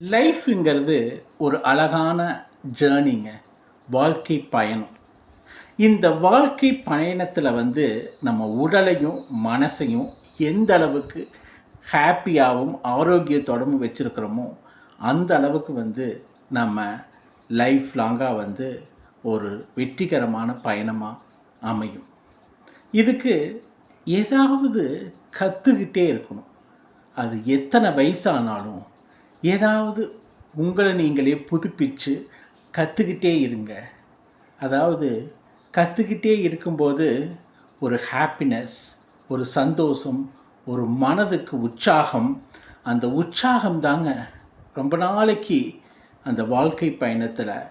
லைஃப்ங்கிறது ஒரு அழகான ஜேர்னிங்க. வாழ்க்கை பயணம். இந்த வாழ்க்கை பயணத்தில் நம்ம உடலையும் மனசையும் எந்த அளவுக்கு ஹாப்பியாகவும் ஆரோக்கியத்தோடவும் வச்சுருக்கிறோமோ அந்த அளவுக்கு நம்ம லைஃப் லாங்காக ஒரு வெற்றிகரமான பயணமாக அமையும். இதுக்கு ஏதாவது கற்றுக்கிட்டே இருக்கணும். அது எத்தனை வயசானாலும் ஏதாவது உங்களை நீங்களே புதுப்பிச்சு கற்றுக்கிட்டே இருங்க. அதாவது கற்றுக்கிட்டே இருக்கும்போது ஒரு ஹாப்பினஸ், ஒரு சந்தோஷம், ஒரு மனதுக்கு உற்சாகம், அந்த உற்சாகம் தாங்க ரொம்ப நாளைக்கு அந்த வாழ்க்கை பயணத்தில்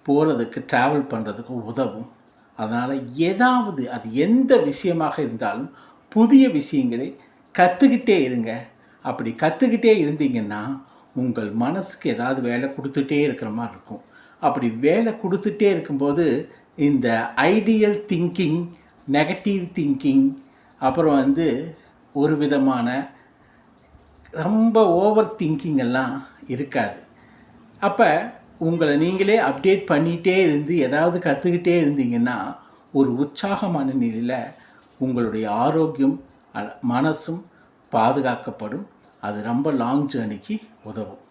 போகிறதுக்கு, ட்ராவல் பண்ணுறதுக்கு உதவும். அதனால் ஏதாவது அது எந்த விஷயமாக இருந்தாலும் புதிய விஷயங்களை கற்றுக்கிட்டே இருங்க. அப்படி கற்றுக்கிட்டே இருந்தீங்கன்னா உங்கள் மனசுக்கு ஏதாவது வேலை கொடுத்துட்டே இருக்கிற மாதிரி இருக்கும். அப்படி வேலை கொடுத்துட்டே இருக்கும்போது இந்த ஐடியல் திங்கிங், நெகட்டிவ் திங்கிங், அப்புறம் ஒரு விதமான ரொம்ப ஓவர் திங்கிங் எல்லாம் இருக்காது. அப்போ உங்களை நீங்களே அப்டேட் பண்ணிகிட்டே இருந்து ஏதாவது கற்றுக்கிட்டே இருந்தீங்கன்னா ஒரு உற்சாகமான நிலையில் உங்களுடைய ஆரோக்கியம், மனசும் பாதுகாக்கப்படும். அது ரொம்ப லாங் ஜேர்னிக்கு உதவும்.